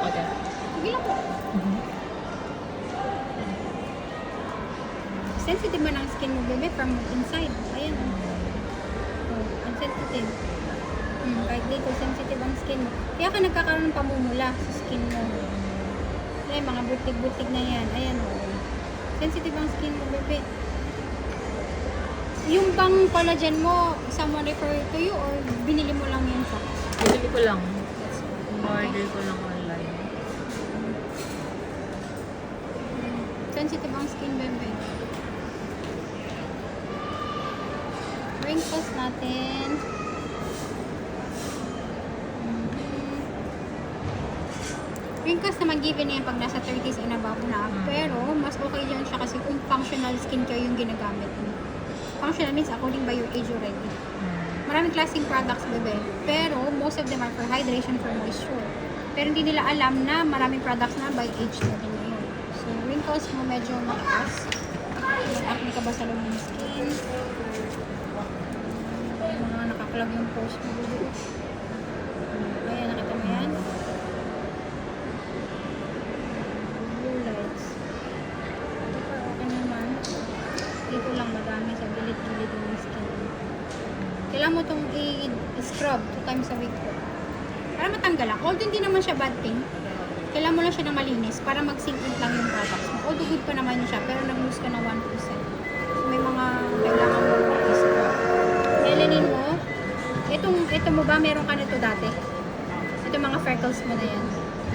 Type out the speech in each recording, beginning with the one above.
Okay. Sige lang po. Sensitive man ang skin mo, bebe, from inside. Ayan. Oh, unsensitive. Kahit dito, sensitive ang skin mo. Kaya ka nagkakaroon ng pamumula sa skin mo. Ayan, mga butig-butig na yan. Ayan, oh. Sensitive ang skin mo, bebe. Yung bang collagen mo, someone refer to you or binili mo lang yun sa? Bili ko lang. Order ko lang online. Sensitive ang skin, bebe. Wrinkles natin. Wrinkles naman given yan pag nasa 30s and above na. Pero, mas okay yan siya kasi kung functional skincare yung ginagamit mo. Functional means according by your age already. Maraming klaseng products, bebe. Pero, most of them are for hydration, for moisture. Pero hindi nila alam na maraming products na by age na din yun. So, wrinkles mo medyo mataas. Mag-acne ka ba sa loob ng skin? Mga nakaklag yung pores mo. Ayan, nakita mo yan? Blue lights. Okay naman. Dito lang madami sa gilid-gilid ng skin. Kailangan mo itong i-scrub 2 times a week po. Para matanggal lang. Although hindi naman siya bad thing, kailangan mo lang siya ng malinis para mag-sink in lang yung products mo. Although good pa naman siya, pero nag-lose ka ng 1%. So, may mga kailangan mo i-scrub. Melanin mo, ito mo ba, meron ka nito dati? Ito mga freckles mo na yan.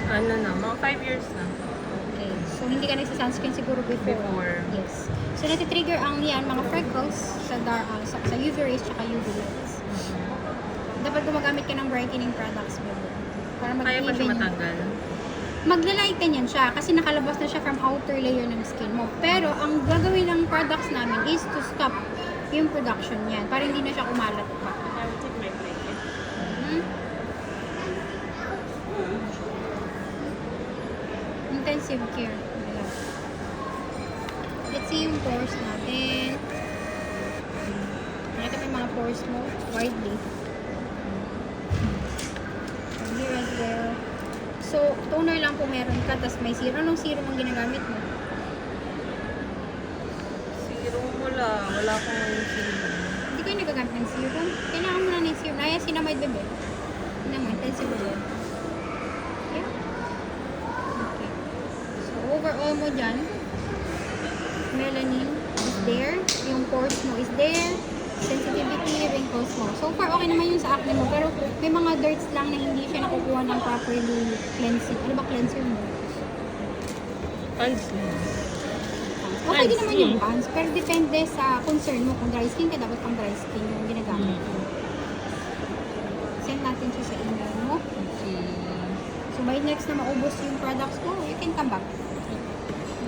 Ano na, mga 5 years na. Okay. So, hindi ka nagsa-sunscreen siguro before. Yes. So, natitrigger ang yan, mga freckles sa UV rays tsaka UV lights. Dapat gumagamit ka ng brightening products mo. Para Kaya pa siya matanggal? Maglalighten yan siya kasi nakalabas na siya from outer layer ng skin mo. Pero, ang gagawin ng products namin is to stop yung production niyan para hindi na siya kumalat pa. Intensive care. Let's see yung pores natin. Nakita pa yung mga pores mo widely. And here as well. So, toner lang po meron ka, tapos may serum. Anong serum ang ginagamit mo? Serum wala. Wala akong serum. Hindi kayo nagagamit ng serum. Kailangan mo na ng serum. Niacinamide, bebe. Yun naman, intensive care. Yeah. Okay. So, overall mo dyan, melanin is there, yung pores mo is there, sensitivity, wrinkles mo. So far, okay naman yun sa acne mo, pero may mga dirts lang na hindi siya nakukuha ng properly cleansing. Ano ba cleanser mo? Pans. Okay din naman yung pans, pero depende sa concern mo. Kung dry skin ka, dapat pang dry skin yung ginagamit mo. Send natin siya sa email mo. Okay. So by next na maubos yung products ko, you can come back.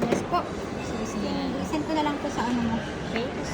Yes po. So, send ko na lang po sa ano mo. Thank you so